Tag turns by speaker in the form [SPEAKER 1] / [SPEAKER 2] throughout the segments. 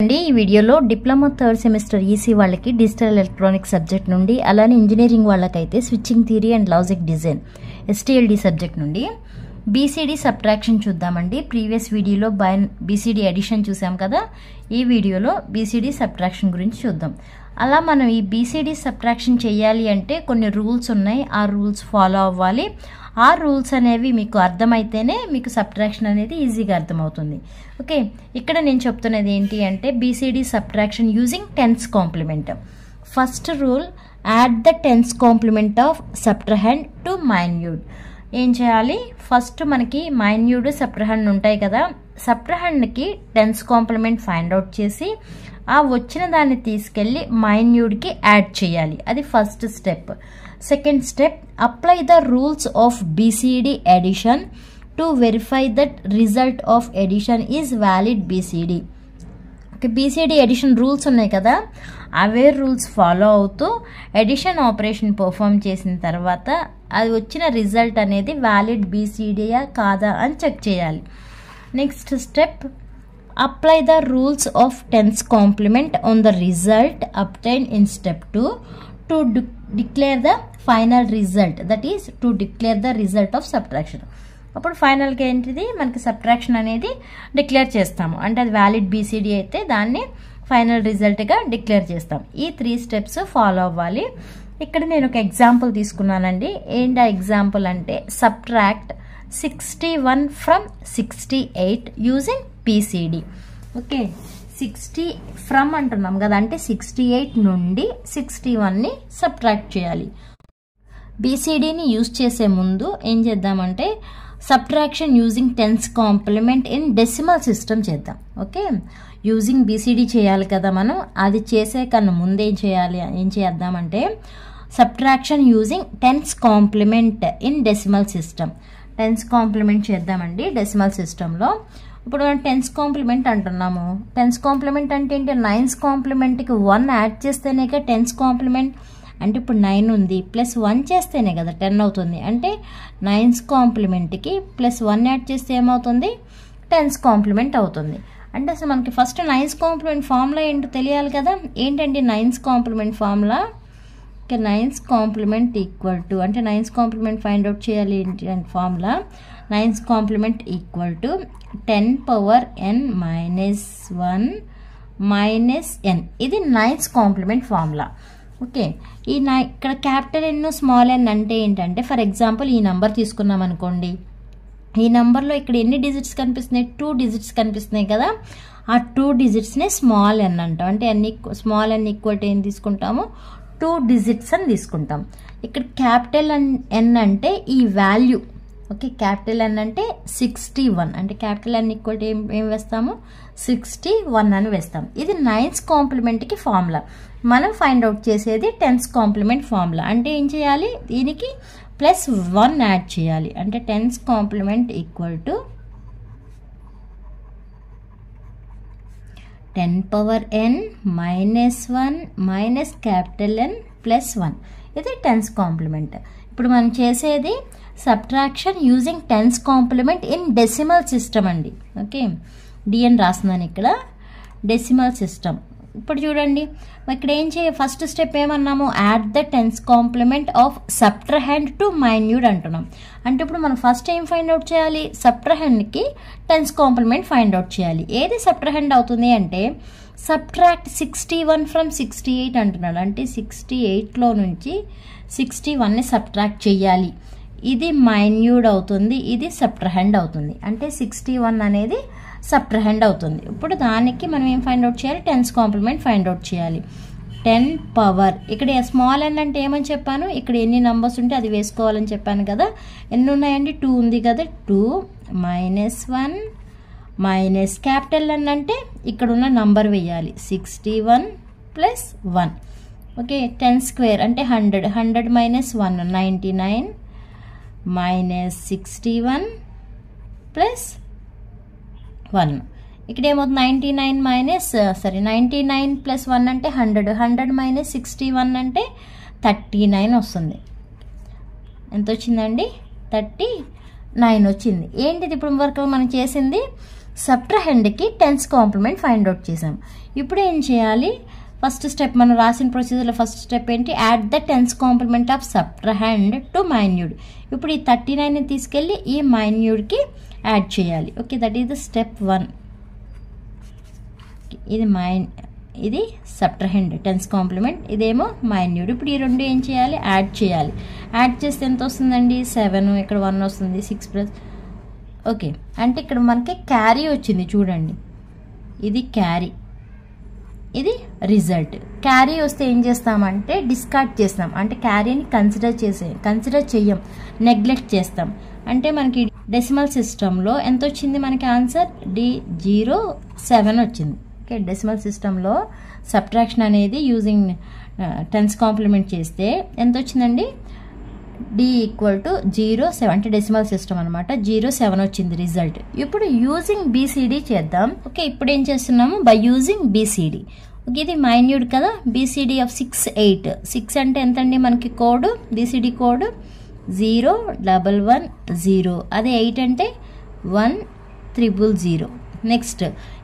[SPEAKER 1] అండి ఈ వీడియోలో డిప్లొమా థర్డ్ సెమిస్టర్ ఈసీ వాళ్ళకి డిజిటల్ ఎలక్ట్రానిక్స్ సబ్జెక్ట్ నుండి అలానే ఇంజనీరింగ్ వాళ్ళకైతే switching theory and logic design STLD subject నుండి బీసీడీ సబ్ట్రాక్షన్ చూద్దామండి. ప్రీవియస్ వీడియోలో బీసీడీ అడిషన్ చూసాం కదా, ఈ వీడియోలో బీసీడీ సబ్ట్రాక్షన్ గురించి చూద్దాం. అలా మనం ఈ బీసీడీ సబ్ట్రాక్షన్ చేయాలి అంటే కొన్ని రూల్స్ ఉన్నాయి, ఆ రూల్స్ ఫాలో అవ్వాలి. ఆ రూల్స్ అనేవి మీకు అర్థమైతేనే మీకు సబ్ట్రాక్షన్ అనేది ఈజీగా అర్థమవుతుంది. ఓకే, ఇక్కడ నేను చెప్తున్నది ఏంటి అంటే BCD subtraction using tense complement. First rule, add the tense complement of subtrahend to minuend. ఏం చేయాలి, ఫస్ట్ మనకి మైన్యూట్ సబ్ట్రహెండ్ ఉంటాయి కదా, సబ్ట్రహెండ్కి టెన్స్ కాంప్లిమెంట్ ఫైండ్ అవుట్ చేసి ఆ వచ్చిన దాన్ని తీసుకెళ్ళి మైన్యూట్కి యాడ్ చేయాలి. అది first step. Second step, apply the rules of BCD addition to verify that result of addition is valid BCD. Okay, BCD addition rules ఉన్నాయి కదా, అవే రూల్స్ ఫాలో అవుతూ ఎడిషన్ ఆపరేషన్ పర్ఫామ్ చేసిన తర్వాత అది వచ్చిన రిజల్ట్ అనేది వ్యాలిడ్ బీసీడీయా కాదా అని చెక్ చేయాలి. Next step, apply the rules of ten's complement on the result obtain in step 2 to declare the final result, that is to declare the result of subtraction. అప్పుడు ఫైనల్గా ఏంటిది, మనకి సబ్ట్రాక్షన్ అనేది declare చేస్తాము. అంటే అది వ్యాలిడ్ బీసీడీ అయితే దాన్ని ఫైనల్ రిజల్ట్గా డిక్లేర్ చేస్తాం. ఈ 3 స్టెప్స్ ఫాలో అవ్వాలి. ఇక్కడ నేను ఒక ఎగ్జాంపుల్ తీసుకున్నానండి. ఏంటి ఆ ఎగ్జాంపుల్ అంటే subtract 61 from 68 using BCD. Okay, 60 from అంటున్నాం కదా, అంటే 68 నుండి 61ని సబ్ట్రాక్ట్ చేయాలి. బీసీడీని యూజ్ చేసే ముందు ఏం చేద్దామంటే subtraction using tense complement in decimal system చేద్దాం. ఓకే, యూజింగ్ బీసీడీ చేయాలి కదా మనం, అది చేసే కన్నా ముందు ఏం చేద్దామంటే subtraction using tense complement in decimal system. Ten's complement చేద్దామండి డెసిమల్ సిస్టంలో. ఇప్పుడు మనం టెన్స్ కాంప్లిమెంట్ అంటున్నాము. టెన్స్ కాంప్లిమెంట్ అంటే ఏంటి, 9's కాంప్లిమెంట్కి 1 యాడ్ చేస్తేనే కదా టెన్స్ కాంప్లిమెంట్. అంటే ఇప్పుడు 9 ఉంది, ప్లస్ 1 చేస్తేనే కదా 10 అవుతుంది. అంటే 9's కాంప్లిమెంట్కి ప్లస్ 1 యాడ్ చేస్తే ఏమవుతుంది, 10's కాంప్లిమెంట్ అవుతుంది. అంటే అసలు మనకి ఫస్ట్ 9's కాంప్లిమెంట్ ఫార్ములా ఏంటో తెలియాలి కదా. ఏంటండి 9's complement formula, 9's complement equal to, అంటే 9's కాంప్లిమెంట్ ఫైండ్ అవుట్ చేయాలి ఏంటి అంటే formula 9's complement equal to 10 power n minus 1 minus n. ఇది 9's కాంప్లిమెంట్ ఫార్ములా. ఓకే, ఇక్కడ క్యాపిటల్ ఎన్ స్మాల్ ఎన్ అంటే ఏంటంటే, ఫర్ ఎగ్జాంపుల్ ఈ number తీసుకున్నాం అనుకోండి, ఈ నెంబర్లో ఇక్కడ ఎన్ని డిజిట్స్ కనిపిస్తున్నాయి, 2 డిజిట్స్ కనిపిస్తున్నాయి కదా, ఆ 2 డిజిట్స్నే స్మాల్ ఎన్ అంటాం. అంటే స్మాల్ ఎన్ ఈక్వల్ టు ఏం తీసుకుంటాము, 2 డిజిట్స్ అని తీసుకుంటాం. ఇక్కడ క్యాపిటల్ ఎన్ అంటే ఈ వాల్యూ. ఓకే, క్యాపిటల్ ఎన్ అంటే 61, అంటే క్యాపిటల్ ఎన్ ఈక్వల్ టు ఏం వేస్తాము, 61 అని వేస్తాం. ఇది 9's కాంప్లిమెంట్కి ఫార్ములా. మనం ఫైండ్ అవుట్ చేసేది 10's కాంప్లిమెంట్ ఫార్ములా. అంటే ఏం చేయాలి, దీనికి ప్లస్ 1 యాడ్ చేయాలి. అంటే 10's complement equal to 10 power n minus 1 minus capital N plus 1. ఇది 10's కాంప్లిమెంట్. ఇప్పుడు మనం చేసేది subtraction using 10's complement in decimal system అండి. ఓకే, డిఎన్ రాస్తున్నాను ఇక్కడ, డెసిమల్ సిస్టమ్. ఇప్పుడు చూడండి, ఇక్కడ ఏం ఫస్ట్ స్టెప్ ఏమన్నాము, add the 10's complement of subtrahend to minuend అంటున్నాం. అంటే ఇప్పుడు మనం ఫస్ట్ ఏం ఫైండ్ అవుట్ చేయాలి, సబ్ట్రహెండ్కి 10's కాంప్లిమెంట్ ఫైండ్ అవుట్ చేయాలి. ఏది సబ్ట్రహెండ్ అవుతుంది అంటే సబ్ట్రాక్ట్ 61 ఫ్రమ్ 68 అంటున్నాడు. అంటే 68లో నుంచి 61ని సబ్ట్రాక్ట్ చేయాలి. ఇది మైన్యూట్ అవుతుంది, ఇది సబ్ట్రహెండ్ అవుతుంది. అంటే 61 అనేది సబ్ట్రహెండ్ అవుతుంది. ఇప్పుడు దానికి మనం ఏం ఫైండ్ అవుట్ చేయాలి, 10's కాంప్లిమెంట్ ఫైండ్ అవుట్ చేయాలి. 10 పవర్, ఇక్కడ స్మాల్ ఎన్ అంటే ఏమని చెప్పాను, ఇక్కడ ఎన్ని నంబర్స్ ఉంటే అది వేసుకోవాలని చెప్పాను కదా. ఎన్ని ఉన్నాయండి, 2 ఉంది కదా, 2 మైనస్ 1 మైనస్ క్యాపిటల్ ఎన్ అంటే ఇక్కడ ఉన్న నంబర్ వేయాలి, 61 ప్లస్ 1. ఓకే, 10 స్క్వేర్ అంటే 100, 100 మైనస్ 1 99 మైనస్ 61 ప్లస్ 1. ఇక్కడ ఏమవుతుంది, 99 ప్లస్ 1 అంటే 100, 100 మైనస్ 61 అంటే 39 వస్తుంది. ఎంత వచ్చిందండి, 39 వచ్చింది. ఏంటిది ఇప్పుడు వరకు మనం చేసింది సబ్ట్రాహెండ్కి టెన్స్ కాంప్లిమెంట్ ఫైండ్ అవుట్ చేసాం. ఇప్పుడు ఏం చేయాలి, ఫస్ట్ స్టెప్ మనం రాసిన ప్రొసీజర్లో ఫస్ట్ స్టెప్ ఏంటి, add the tense complement of subtrahend to minuend. ఇప్పుడు ఈ 39ని తీసుకెళ్ళి ఈ మైన్యూడ్కి యాడ్ చేయాలి. Okay, that is the step 1. ఇది సబ్ట్రాహెండ్ టెన్స్ కాంప్లిమెంట్, ఇదేమో మైన్యూడ్. ఇప్పుడు ఈ రెండు ఏం చేయాలి, యాడ్ చేయాలి. యాడ్ చేస్తే ఎంత వస్తుందండి, 7, ఇక్కడ 1 వస్తుంది, 6 ప్లస్. ఓకే, అంటే ఇక్కడ మనకి క్యారీ వచ్చింది చూడండి, ఇది క్యారీ, ఇది రిజల్ట్. క్యారీ వస్తే ఏం చేస్తామంటే డిస్కార్డ్ చేస్తాం, అంటే క్యారీని కన్సిడర్ చెయ్యం, నెగ్లెక్ట్ చేస్తాం. అంటే మనకి డెసిమల్ సిస్టంలో ఎంత వచ్చింది మనకి ఆన్సర్, D07 వచ్చింది. ఓకే, డెసిమల్ సిస్టంలో సబ్ట్రాక్షన్ అనేది యూజింగ్ టెన్స్ కాంప్లిమెంట్ చేస్తే ఎంత వచ్చిందండి, D = 07, అంటే డెసిమల్ సిస్టమ్ అనమాట, 07 వచ్చింది రిజల్ట్. ఇప్పుడు యూజింగ్ BCD చేద్దాం. ఓకే, ఇప్పుడు ఏం చేస్తున్నాము, బై యూజింగ్ BCD. ఓకే, ఇది మైన్యూడ్ కదా, BCD ఆఫ్ 6, 8. 6 అంటే ఎంతండి మనకి కోడ్, BCD కోడ్ 0110. అదే 8 అంటే 1000. నెక్స్ట్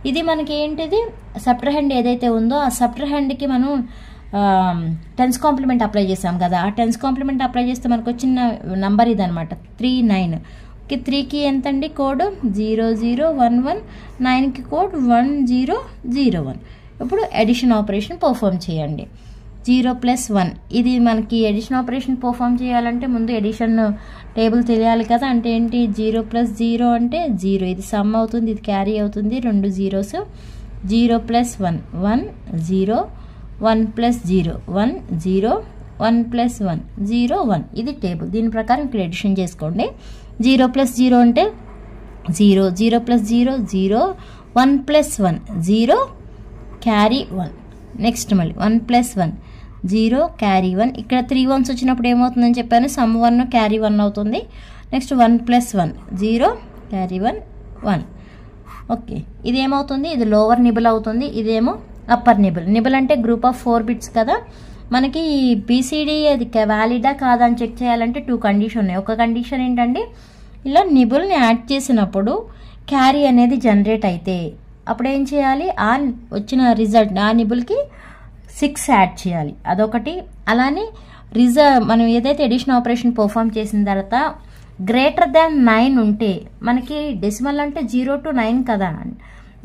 [SPEAKER 1] ఇది మనకి ఏంటిది, సబ్ట్రాహెండ్ ఏదైతే ఉందో ఆ సబ్ట్రాహెండ్కి మనం టెన్స్ కాంప్లిమెంట్ అప్లై చేసాం కదా, ఆ టెన్స్ కాంప్లిమెంట్ అప్లై చేస్తే మనకు వచ్చిన నంబర్ ఇదనమాట, 39. ఓకే, 3కి ఎంతండి కోడ్ 0011, 9కి కోడ్ 1001. ఇప్పుడు ఎడిషన్ ఆపరేషన్ పర్ఫామ్ చేయండి. 0 + 1, ఇది మనకి ఎడిషన్ ఆపరేషన్ పర్ఫామ్ చేయాలంటే ముందు ఎడిషన్ టేబుల్ తెలియాలి కదా. అంటే ఏంటి, 0 + 0 అంటే 0, ఇది సమ్ అవుతుంది, ఇది క్యారీ అవుతుంది, 2 zeros. 0 + 1, 1 0, 1 + 0 1 0, 1 + 1 0 1, ఇది టేబుల్. దీని ప్రకారం ఇక్కడ ఎడిషన్ చేసుకోండి. 0 + 0 అంటే 0, 0 + 0 0, 1 + 1 0, క్యారీ 1. నెక్స్ట్ మళ్ళీ 1 + 1 0, క్యారీ 1. ఇక్కడ 3 ones వచ్చినప్పుడు ఏమవుతుందని చెప్పాను, సమ్ 1 క్యారీ 1 అవుతుంది. Next 1 + 1 0, carry 1 1. ఓకే, ఇది ఏమవుతుంది, ఇది లోవర్ నిబుల్ అవుతుంది, ఇదేమో అప్పర్ నిబుల్. నిబుల్ అంటే గ్రూప్ ఆఫ్ 4 bits కదా. మనకి BCD అది వ్యాలిడా కాదా అని చెక్ చేయాలంటే 2 కండిషన్ ఉన్నాయి. ఒక కండిషన్ ఏంటంటే, ఇలా నిబుల్ని యాడ్ చేసినప్పుడు క్యారీ అనేది జనరేట్ అయితే అప్పుడు ఏం చేయాలి, ఆ వచ్చిన రిజల్ట్ ఆ నిబుల్కి 6 యాడ్ చేయాలి, అదొకటి. అలానే మనం ఏదైతే ఎడిషన్ ఆపరేషన్ పర్ఫామ్ చేసిన తర్వాత గ్రేటర్ దాన్ 9 ఉంటే, మనకి డెసిమల్ అంటే 0 to 9 కదా,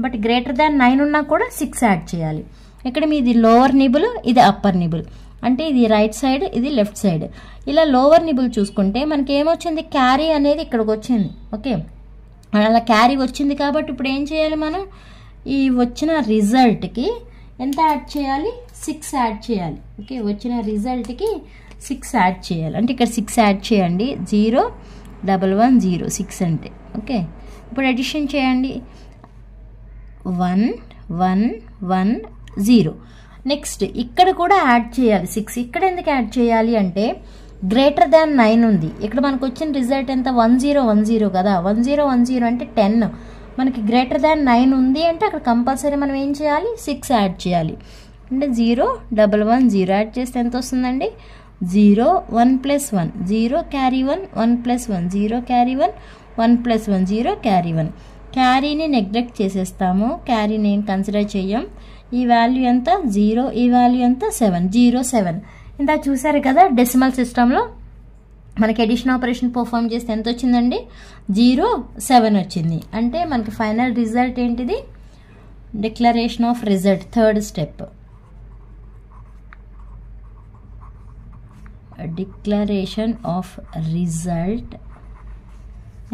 [SPEAKER 1] బట్ గ్రేటర్ దాన్ 9 ఉన్నా కూడా 6 యాడ్ చేయాలి. ఇక్కడ మీది లోవర్ నిబుల్, ఇది అప్పర్ నిబుల్, అంటే ఇది రైట్ సైడ్, ఇది లెఫ్ట్ సైడ్. ఇలా లోవర్ నిబుల్ చూసుకుంటే మనకి ఏమొచ్చింది, క్యారీ అనేది ఇక్కడికి వచ్చింది. ఓకే, అలా క్యారీ వచ్చింది కాబట్టి ఇప్పుడు ఏం చేయాలి, మనం ఈ వచ్చిన రిజల్ట్కి ఎంత యాడ్ చేయాలి, 6 యాడ్ చేయాలి. ఓకే, వచ్చిన రిజల్ట్కి 6 యాడ్ చేయాలి. అంటే ఇక్కడ 6 యాడ్ చేయండి, 0 1 1 0, 6 అంటే. ఓకే, ఇప్పుడు ఎడిషన్ చేయండి, 1 1 1 0. నెక్స్ట్ ఇక్కడ కూడా యాడ్ చేయాలి 6. ఇక్కడ ఎందుకు యాడ్ చేయాలి అంటే గ్రేటర్ దాన్ 9 ఉంది, ఇక్కడ మనకు వచ్చిన రిజల్ట్ ఎంత, 1010 కదా. 1010 అంటే 10, మనకి గ్రేటర్ దాన్ 9 ఉంది అంటే అక్కడ కంపల్సరీ మనం ఏం చేయాలి, 6 యాడ్ చేయాలి. అంటే 0 1 1 0 యాడ్ చేస్తే ఎంత వస్తుందండి, 0 1 + 1 0, క్యారీ 1 1 + 1 0, క్యారీ 1 1 + 1 0, క్యారీ 1. క్యారీని నెగ్లెక్ట్ చేసేస్తాము, క్యారీని ఏం కన్సిడర్ చెయ్యం. ఈ వాల్యూ ఎంత, 0, ఈ వాల్యూ ఎంత, 7, 0 7. ఇంత చూసారు కదా, డెసిమల్ సిస్టంలో మనకి ఎడిషన్ ఆపరేషన్ పర్ఫామ్ చేస్తే ఎంత వచ్చిందండి, 0 7 వచ్చింది. అంటే మనకి ఫైనల్ రిజల్ట్ ఏంటిది, declaration of result, third step, declaration of result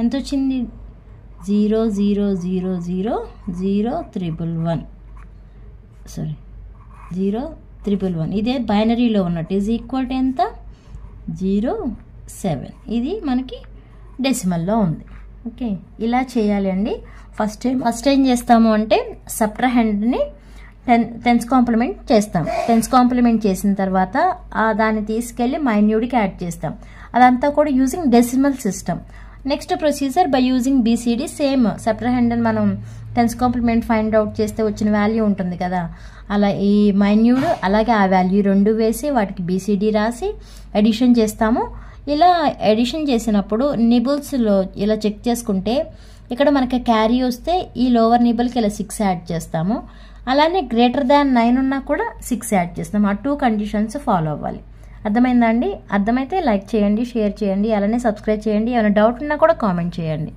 [SPEAKER 1] ఎంత వచ్చింది, 0 0 0 0 0 1 1 సారీ 0 1 1. ఇదే బైనరీలో ఉన్నట్టు, ఈజ్ ఈక్వల్ టు ఎంత, 0 7. ఇది మనకి డెసిమల్లో ఉంది. ఓకే, ఇలా చేయాలి అండి. ఫస్ట్ ఏం చేస్తాము అంటే సబ్ట్రాహెండ్ని టెన్స్ కాంప్లిమెంట్ చేస్తాం. టెన్స్ కాంప్లిమెంట్ చేసిన తర్వాత దాన్ని తీసుకెళ్ళి మైన్యూడ్కి యాడ్ చేస్తాం. అదంతా కూడా using decimal system. Next procedure by using BCD, same subtrahend మనం టెన్స్ కాంప్లిమెంట్ ఫైండ్ అవుట్ చేస్తే వచ్చిన వాల్యూ ఉంటుంది కదా, అలా ఈ మైన్యూడ్ అలాగే ఆ వాల్యూ రెండు వేసి వాటికి BCD రాసి ఎడిషన్ చేస్తాము. ఇలా ఎడిషన్ చేసినప్పుడు నిబుల్స్లో ఇలా చెక్ చేసుకుంటే ఇక్కడ మనకి క్యారీ వస్తే ఈ లోవర్ నిబల్కి ఇలా 6 యాడ్ చేస్తాము. అలానే గ్రేటర్ దాన్ 9 ఉన్నా కూడా 6 యాడ్ చేస్తాము. ఆ 2 కండిషన్స్ ఫాలో అవ్వాలి. అర్థమైందా అండి? అర్థమైతే లైక్ చేయండి, షేర్ చేయండి, అలానే సబ్స్క్రైబ్ చేయండి. ఏమైనా డౌట్ ఉన్నా కూడా కామెంట్ చేయండి.